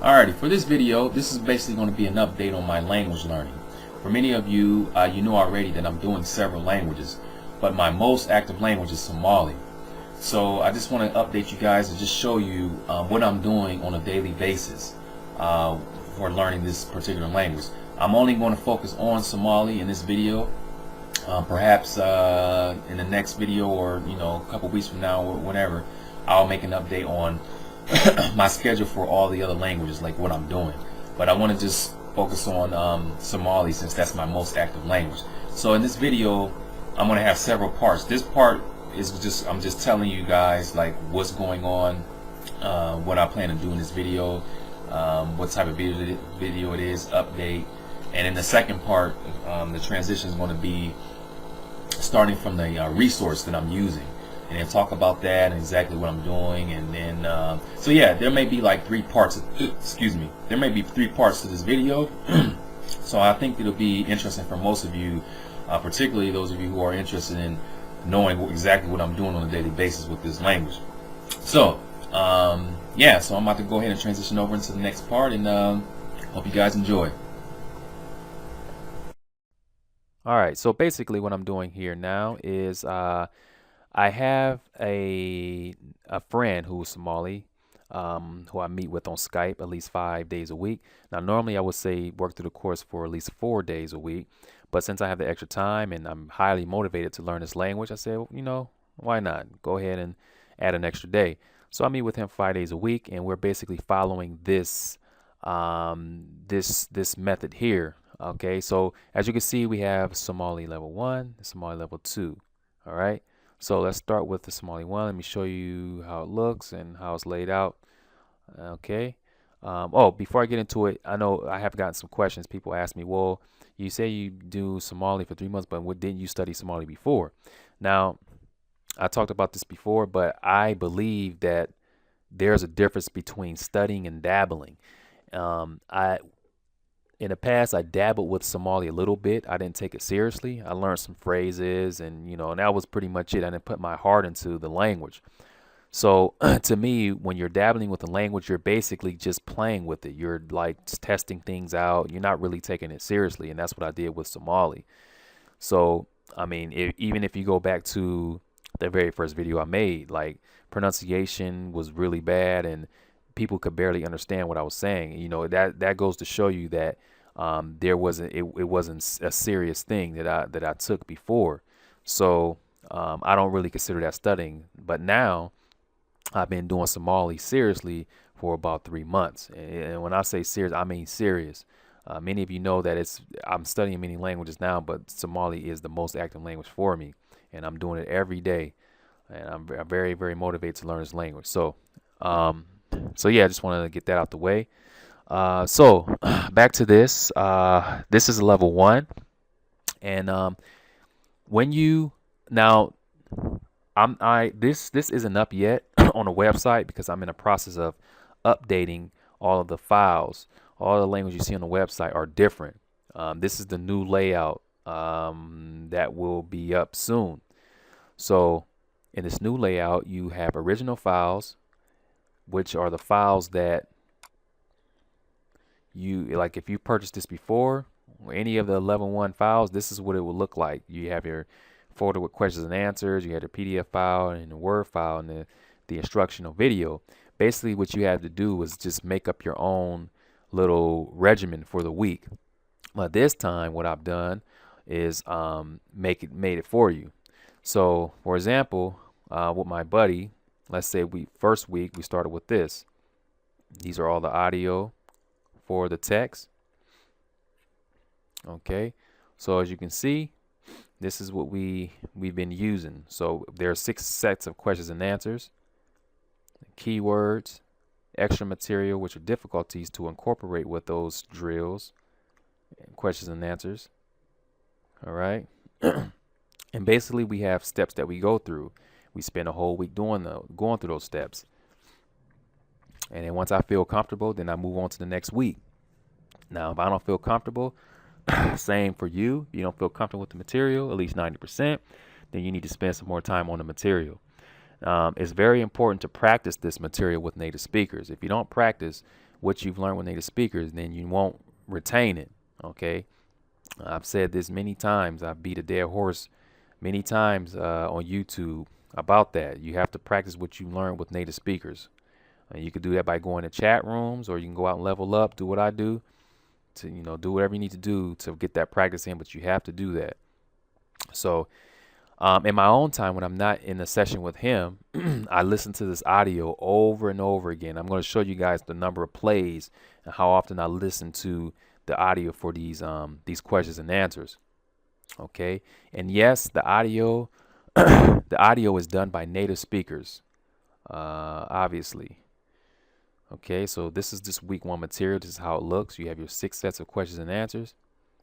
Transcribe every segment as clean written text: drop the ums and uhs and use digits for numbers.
Alrighty, for this video, this is basically going to be an update on my language learning. For many of you, you know already that I'm doing several languages, but my most active language is Somali. So I just want to update you guys and just show you what I'm doing on a daily basis for learning this particular language. I'm only going to focus on Somali in this video. Perhaps in the next video, or a couple weeks from now, or whenever, I'll make an update on my schedule for all the other languages, like what I'm doing. But I want to just focus on Somali since that's my most active language. So in this video, I'm going to have several parts. This part is just, I'm just telling you guys like what's going on, what I plan to do in this video, what type of video it is, update. And in the second part, the transition is going to be starting from the resource that I'm using, and then talk about that and exactly what I'm doing. And then so yeah, there may be like three parts excuse me, there may be three parts to this video. So I think it'll be interesting for most of you, particularly those of you who are interested in knowing exactly what I'm doing on a daily basis with this language. So yeah, so I'm about to go ahead and transition over into the next part, and hope you guys enjoy. Alright, so basically what I'm doing here now is I have a friend who is Somali, who I meet with on Skype at least 5 days a week. Now normally I would say work through the course for at least 4 days a week, but since I have the extra time and I'm highly motivated to learn this language, I said, well, why not? Go ahead and add an extra day. So I meet with him 5 days a week, and we're basically following this this method here. Okay, so as you can see, we have Somali level 1, Somali level 2. All right, so let's start with the Somali 1. Let me show you how it looks and how it's laid out. Okay. Oh, before I get into it, I know I have gotten some questions. People ask me, well, you say you do Somali for 3 months, but didn't you study Somali before? Now, I talked about this before, but I believe that there's a difference between studying and dabbling. In the past, I dabbled with Somali a little bit. I didn't take it seriously. I learned some phrases, and and that was pretty much it. I didn't put my heart into the language. So to me, when you're dabbling with the language, you're basically just playing with it. You're like just testing things out. You're not really taking it seriously, and that's what I did with Somali. So I mean, even if you go back to the very first video I made, like pronunciation was really bad, and people could barely understand what I was saying. That goes to show you that it wasn't a serious thing that I took before. So I don't really consider that studying. But now I've been doing Somali seriously for about 3 months, and when I say serious, I mean serious. Many of you know that I'm studying many languages now, but Somali is the most active language for me, and I'm doing it every day, and I'm very, very motivated to learn this language. So yeah, I just wanted to get that out the way. So back to this. This is level 1, and when you now, this isn't up yet on the website because I'm in the process of updating all of the files. All the languages you see on the website are different. This is the new layout that will be up soon. So in this new layout, you have original files, which are the files that you like. If you purchased this before, or any of the level 1 files, this is what it will look like. You have your folder with questions and answers, you have the PDF file and the Word file and the instructional video. Basically what you have to do is just make up your own little regimen for the week. But this time what I've done is made it for you. So for example, with my buddy, let's say first week we started with this. These are all the audio for the text. Okay, so as you can see, this is what we've been using. So there are 6 sets of questions and answers, keywords, extra material, which are difficulties to incorporate with those drills, and questions and answers. All right. And basically we have steps that we go through. We spend a whole week going through those steps. And then once I feel comfortable, then I move on to the next week. Now, if I don't feel comfortable, same for you. If you don't feel comfortable with the material, at least 90%, then you need to spend some more time on the material. It's very important to practice this material with native speakers. If you don't practice what you've learned with native speakers, then you won't retain it. Okay, I've said this many times. I beat a dead horse many times on YouTube about that. You have to practice what you learn with native speakers. You could do that by going to chat rooms, or you can go out and level up, do what I do, to do whatever you need to do to get that practice in, but you have to do that. So in my own time, when I'm not in a session with him, I listen to this audio over and over again. I'm going to show you guys the number of plays and how often I listen to the audio for these questions and answers. Okay, and yes, the audio the audio is done by native speakers, obviously. Okay, so this is just week 1 material. This is how it looks. You have your 6 sets of questions and answers.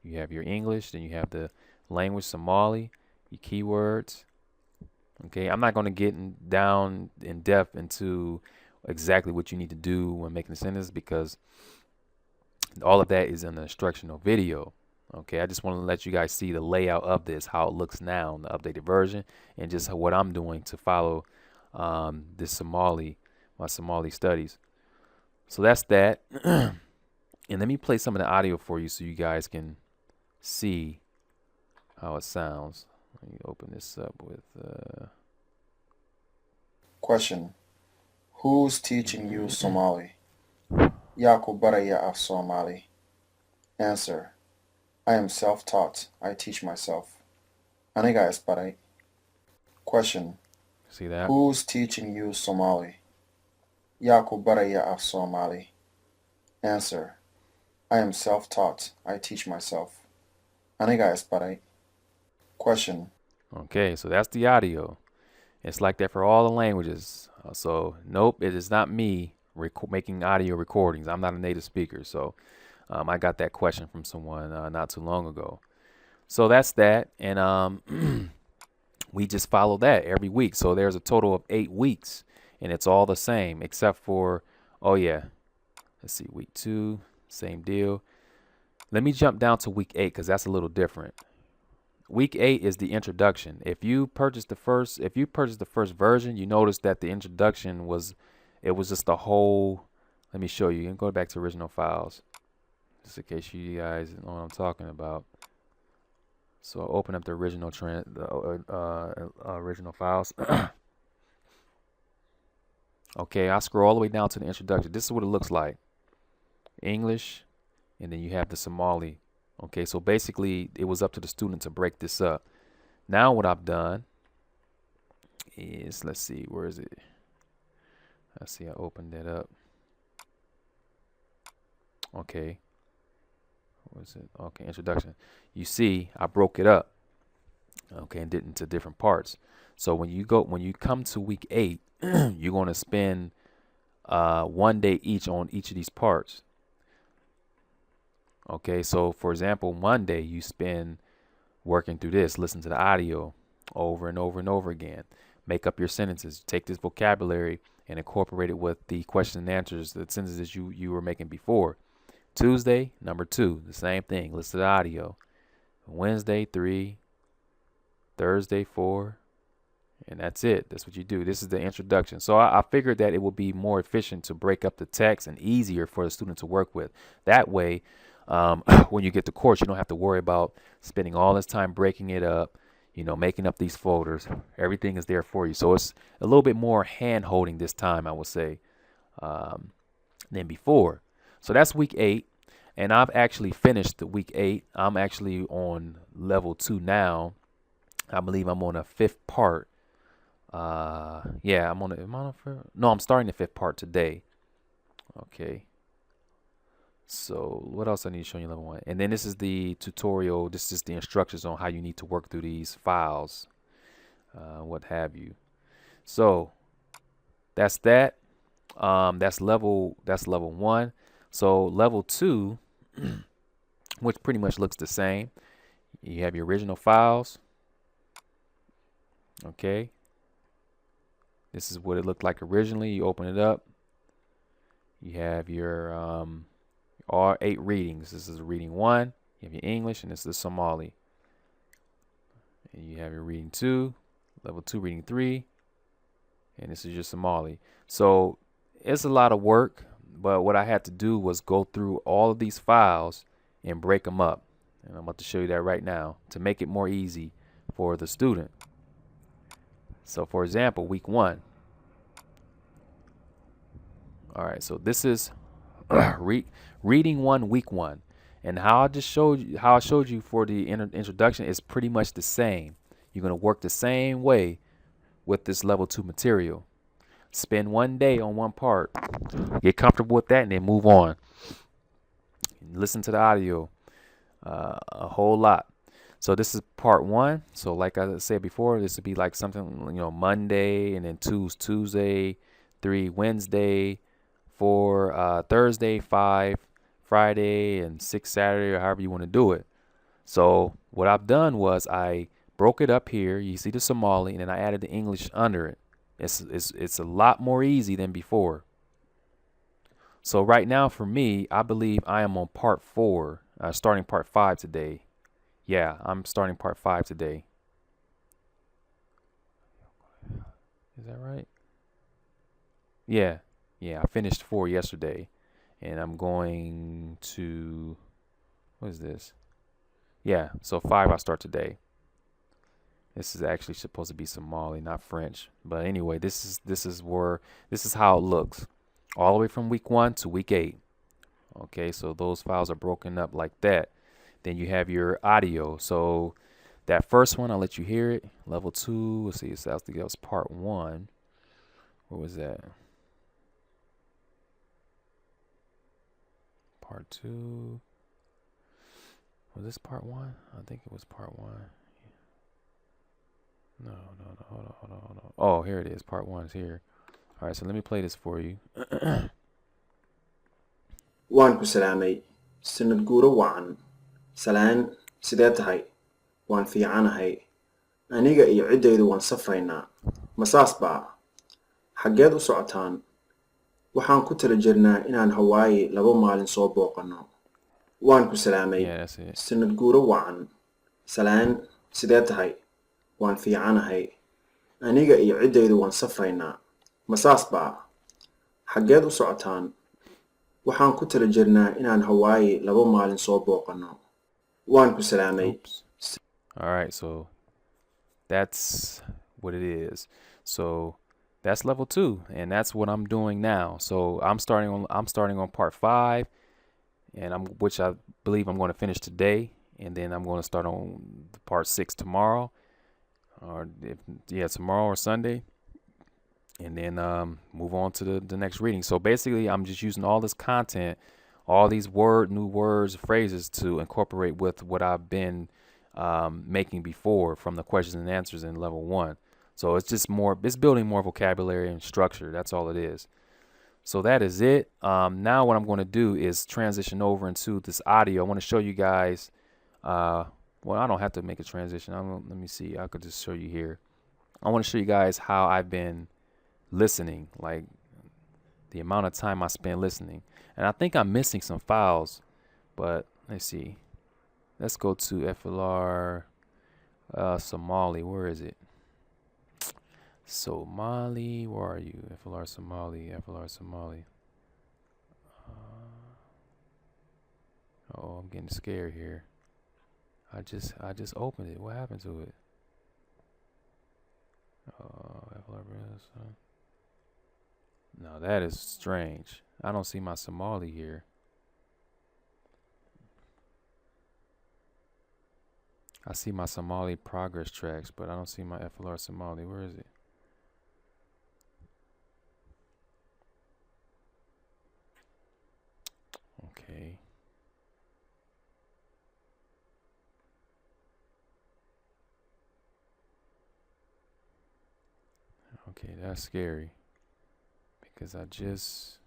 You have your English, then you have the language Somali, your keywords. Okay, I'm not going to get down in depth into exactly what you need to do when making a sentence, because all of that is in the instructional video. Okay, I just want to let you guys see the layout of this, how it looks now in the updated version, and just what I'm doing to follow this my Somali studies. So that's that. And let me play some of the audio for you so you guys can see how it sounds. Let me open this up with Question: Who's teaching you Somali? Yaku baraya af Somali. Answer: I am self-taught. I teach myself. Aniga is baray. Question: see that? Who's teaching you Somali? Yaku baraya af Somali. Answer: I am self-taught. I teach myself. Aniga is baray. Question: Okay, so that's the audio. It's like that for all the languages. So nope, it is not me making audio recordings. I'm not a native speaker, so I got that question from someone not too long ago. So that's that, and we just follow that every week. So there's a total of 8 weeks, and it's all the same except for, oh yeah, let's see, week 2, same deal. Let me jump down to week 8 because that's a little different. Week 8 is the introduction. If you purchased the first version, you notice that the introduction was just a whole. Let me show you. You can go back to original files, just in case you guys know what I'm talking about. So I'll open up the original original files. Okay, I scroll all the way down to the introduction. This is what it looks like. English, and then you have the Somali. Okay, so basically it was up to the student to break this up. Now what I've done is, let's see, where is it? Let's see, I opened that up. Okay. What is it? Okay, introduction. You see, I broke it up. Okay, and did it into different parts. So when you come to week 8, you're going to spend 1 day each on each of these parts. Okay, so for example, Monday you spend working through this, listen to the audio over and over and over again, make up your sentences, take this vocabulary and incorporate it with the questions and answers, the sentences you were making before. Tuesday, number 2, the same thing, listen to the audio. Wednesday, 3, Thursday, 4, and that's it. That's what you do. This is the introduction. So I figured that it would be more efficient to break up the text and easier for the student to work with. That way, when you get the course, you don't have to worry about spending all this time breaking it up, making up these folders. Everything is there for you. So it's a little bit more hand holding this time, I would say, than before. So that's week 8. And I've actually finished the week 8. I'm actually on level 2 now. I believe I'm on a 5th part. Yeah, I'm starting the 5th part today. Okay. So what else I need to show you level 1? And then this is the tutorial. This is the instructions on how you need to work through these files, what have you. So that's that. That's level 1. So level 2, which pretty much looks the same. You have your original files. Okay. This is what it looked like originally. You open it up. You have your all 8 readings. This is reading 1. You have your English, and this is Somali. And you have your reading 2, level 2 reading 3, and this is your Somali. So it's a lot of work. But what I had to do was go through all of these files and break them up. And I'm about to show you that right now to make it more easy for the student. So for example, week 1. All right, so this is reading 1, week 1. And how I showed you for the introduction is pretty much the same. You're going to work the same way with this level 2 material. Spend 1 day on one part, get comfortable with that, and then move on. Listen to the audio a whole lot. So this is part 1. So like I said before, this would be like something, Monday, and then 2 is Tuesday, 3 Wednesday, 4 Thursday, 5 Friday, and 6 Saturday, or however you want to do it. So what I've done was I broke it up here. You see the Somali, and then I added the English under it. It's a lot more easy than before. So right now for me, I believe I am on part 4, starting part 5 today. Yeah, I'm starting part 5 today. Is that right? Yeah, I finished 4 yesterday, and I'm going to, what is this? Yeah, so 5 I start today. This is actually supposed to be Somali, not French. But anyway, this is how it looks, all the way from week 1 to week 8. Okay, so those files are broken up like that. Then you have your audio. So that first one, I'll let you hear it. Level 2, let's see, that was part 1. What was that? Part 2. Was this part 1? I think it was part 1. No. Hold on. Oh, here it is. Part 1 is here. All right, so let me play this for you. Waan ku salaamay. Sanad guuro wacan. Salaan, sidee tahay? Waan fiicanahay. Aniga iyo ciddaydu waan safraynaa. Masaas baa. Xaggeed u socotaan? Waxaan ku tala jirnaa inaan Hawaii 2 maalin soo booqanno. Waan ku salaamay. Yeah, that's it. Sanad guuro wacan. Salaan, sidee tahay? Waan fiicanahay. Aniga iyo ciddaydu waan safraynaa. Masaas baa. Xaggeed u socotaan? Waxaan ku tala jirnaa inaan Hawaii 2 maalin soo booqanno. Waan ku salaamay. Oops. All right, so that's what it is. So that's level 2, and that's what I'm doing now. So I'm starting on part 5, and which I believe I'm going to finish today, and then I'm going to start on part 6 tomorrow, or tomorrow or Sunday, and then move on to the next reading. So basically, I'm just using all this content, all these new words, phrases to incorporate with what I've been making before from the questions and answers in level 1. So it's building more vocabulary and structure. That's all it is. So that is it. Now what I'm going to do is transition over into this audio. I want to show you guys, well, I don't have to make a transition. Let me see. I could just show you here. I want to show you guys how I've been listening, like the amount of time I spend listening. And I think I'm missing some files, but let's see. Let's go to FLR Somali. Where is it? Somali, where are you? FLR Somali. Oh, I'm getting scared here. I just opened it. What happened to it? FLR. No, that is strange. I don't see my Somali here. I see my Somali progress tracks, but I don't see my FLR Somali. Where is it? Okay. Okay, that's scary. Because I just...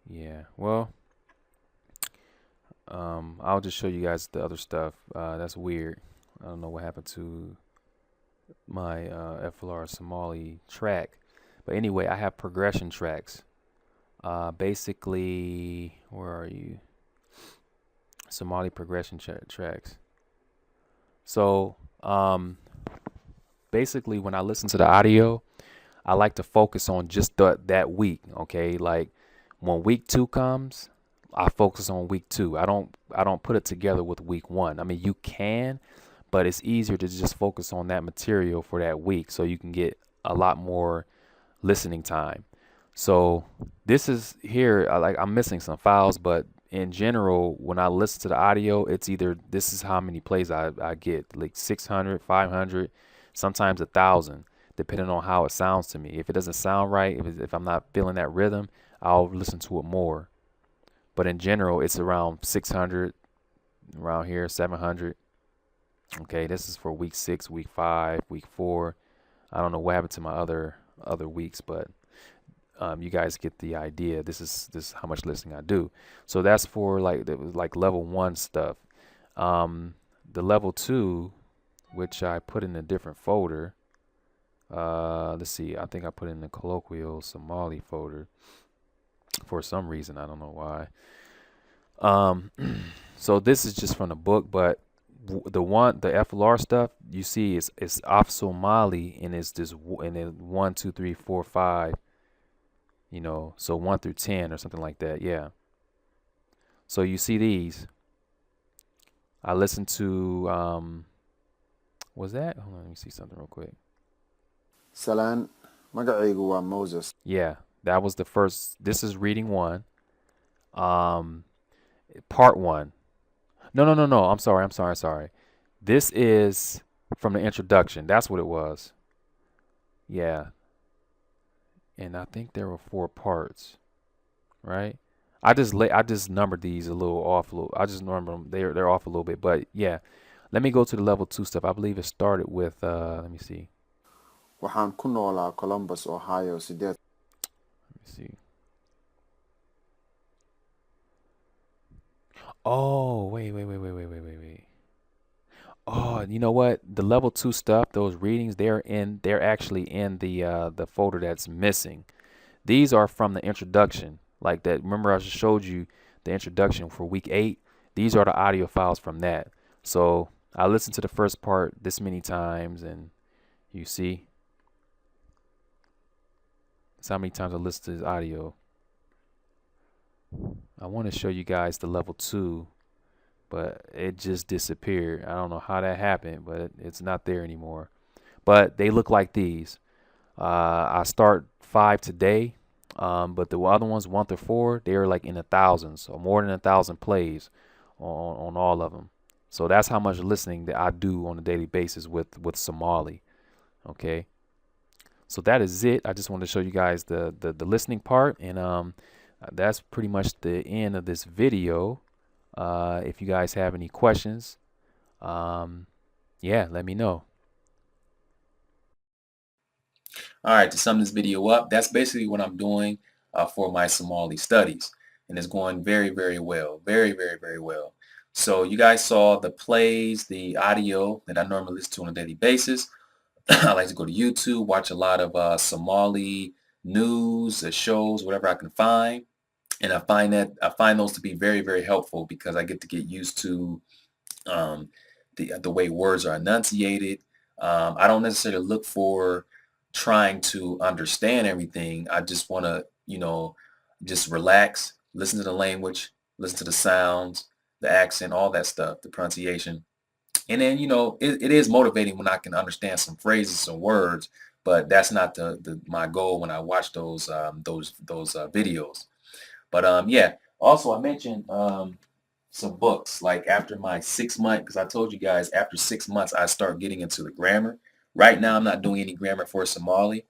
Yeah, well, I'll just show you guys the other stuff. That's weird. I don't know what happened to my FLR Somali track. But anyway, I have progression tracks. Basically, where are you? Somali progression tracks. So, basically when I listen to the audio, I like to focus on just that week. Okay, like when week 2 comes, I focus on week 2. I don't put it together with week 1. I mean, you can, but it's easier to just focus on that material for that week so you can get a lot more listening time. So this is here, I'm missing some files, but in general, when I listen to the audio, it's either this is how many plays I get, like 600, 500, sometimes 1,000, depending on how it sounds to me. If it doesn't sound right, if I'm not feeling that rhythm, I'll listen to it more. But in general, it's around 600, around here, 700. Okay, this is for week 6, week 5, week 4. I don't know what happened to my other weeks, but you guys get the idea. This is how much listening I do. So that's for like level 1 stuff. The level 2, which I put in a different folder. Let's see. I think I put in the colloquial Somali folder for some reason. I don't know why. So this is just from the book, but the FLR stuff you see is off Somali, and it's this and then 1, 2, 3, 4, 5. So 1 through 10 or something like that. Yeah. So you see these. I listened to was that? Hold on, let me see something real quick. Salaan, magacaygu waa Moses. Yeah, that was the first. This is reading 1. Part 1. No. I'm sorry. This is from the introduction. That's what it was. Yeah. And I think there were 4 parts, right? I just numbered these a little off. I just numbered them. They're off a little bit, but yeah. Let me go to the level 2 stuff. I believe it started with let me see. Waxaan ku noolaa Columbus, Ohio, Let me see. Oh, wait. Oh, you know what? The level 2 stuff, those readings, they're actually in the folder that's missing. These are from the introduction. Like that. Remember I just showed you the introduction for week 8. These are the audio files from that. So I listened to the first part this many times, and you see that's how many times I listened to this audio. I want to show you guys the level 2, but it just disappeared. I don't know how that happened, but it's not there anymore. But they look like these. I start 5 today, but the other ones 1 through 4, they're like in the thousands, or more than 1,000 plays on all of them. So that's how much listening that I do on a daily basis with Somali. Okay. So that is it. I just wanted to show you guys the listening part, and that's pretty much the end of this video. If you guys have any questions, yeah, let me know. All right, to sum this video up, that's basically what I'm doing for my Somali studies, and it's going very, very well, very well. So you guys saw the plays, the audio that I normally listen to on a daily basis. I like to go to YouTube, watch a lot of Somali news, shows, whatever I can find, and I find those to be very, very helpful because I get to get used to the way words are enunciated. I don't necessarily look for trying to understand everything. I just want to, just relax, listen to the language, listen to the sounds, the accent, all that stuff, the pronunciation. And then, it is motivating when I can understand some phrases, some words, but that's not my goal when I watch those videos. But yeah, also I mentioned some books, like after my 6 month, because I told you guys after 6 months I start getting into the grammar. Right now I'm not doing any grammar for Somali.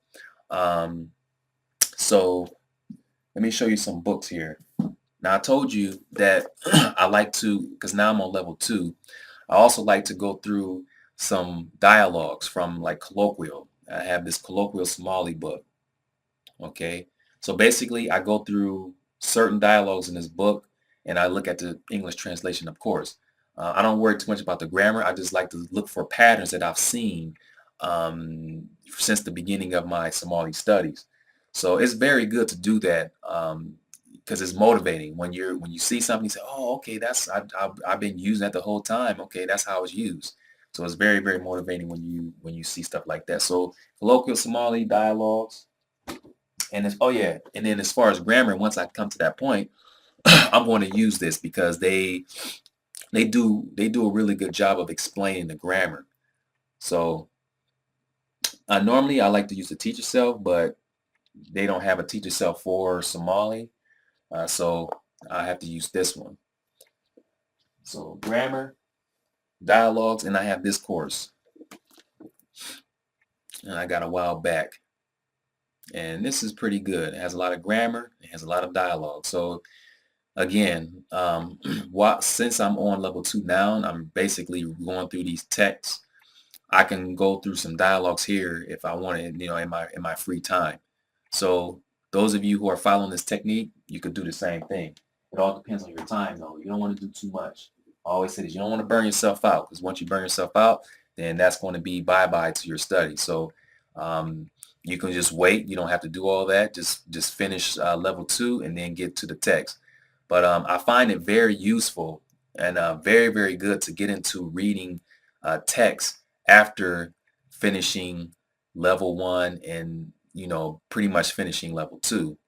So let me show you some books here. Now I told you that I like to, because now I'm on level 2, I also like to go through some dialogues from like colloquial. I have this colloquial Somali book. Okay. So basically I go through certain dialogues in this book and I look at the English translation, of course. I don't worry too much about the grammar. I just like to look for patterns that I've seen since the beginning of my Somali studies. So it's very good to do that because it's motivating when you see something, you say, oh, okay, I've been using that the whole time. Okay, that's how it's used. So it's very, very motivating when you see stuff like that. So colloquial Somali dialogues, and it's, oh yeah, and then as far as grammar, once I come to that point, I'm going to use this because they do a really good job of explaining the grammar. So normally I like to use the teach yourself, but they don't have a teach yourself for Somali, so I have to use this one. So grammar, dialogues, and I have this course, and I got a while back, and this is pretty good. It has a lot of grammar, it has a lot of dialogue. So again, since I'm on level 2 now, and I'm basically going through these texts, I can go through some dialogues here if I want it, in my free time. So those of you who are following this technique, you could do the same thing. It all depends on your time, though. You don't want to do too much. I always say this: you don't want to burn yourself out, because once you burn yourself out, then that's going to be bye-bye to your study. So um, you can just wait. You don't have to do all that. Just finish level 2 and then get to the text. But I find it very useful and very, very good to get into reading text after finishing level 1 and pretty much finishing level 2.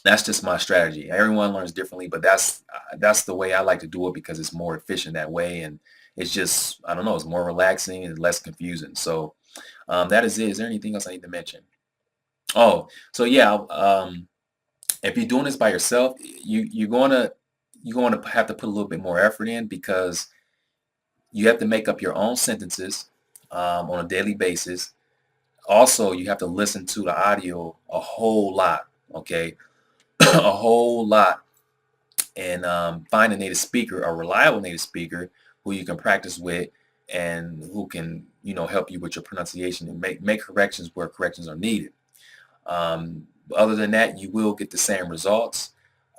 That's just my strategy. Everyone learns differently, but that's the way I like to do it, because it's more efficient that way, and it's just, I don't know, it's more relaxing and less confusing. So that is it. Is there anything else I need to mention? Oh, so yeah, if you're doing this by yourself, you're going to have to put a little bit more effort in, because you have to make up your own sentences on a daily basis. Also, you have to listen to the audio a whole lot, okay? A whole lot, and find a native speaker, a reliable native speaker who you can practice with, and who can, help you with your pronunciation and make corrections where corrections are needed. Other than that, you will get the same results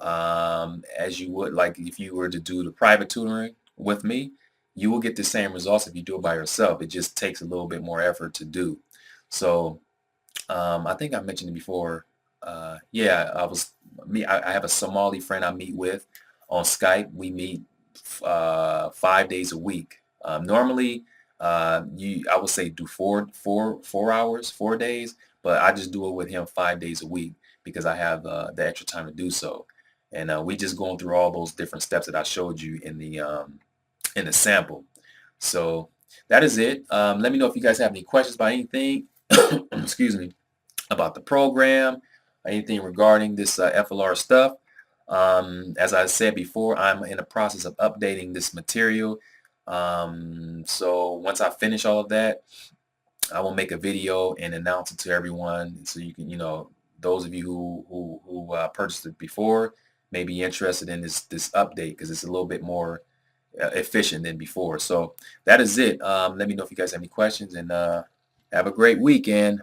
as you would, like, if you were to do the private tutoring with me. You will get the same results if you do it by yourself. It just takes a little bit more effort to do. So I think I mentioned it before. Yeah, I have a Somali friend I meet with on Skype. We meet 5 days a week. Normally, I would say do 4 hours, 4 days, but I just do it with him 5 days a week, because I have the extra time to do so. And we just going through all those different steps that I showed you in the sample. So that is it. Let me know if you guys have any questions about anything. Excuse me, about the program, anything regarding this FLR stuff. As I said before, I'm in the process of updating this material. So once I finish all of that, I will make a video and announce it to everyone, so you can, those of you who purchased it before may be interested in this update, because it's a little bit more efficient than before. So that is it. Let me know if you guys have any questions, and have a great weekend.